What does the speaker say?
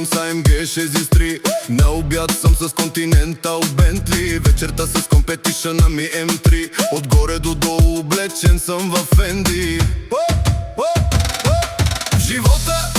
съм с AMG 63. На обяд съм с Continental Bentley. Вечерта с Competition ми M3. Отгоре до долу облечен съм в Fendi. В живота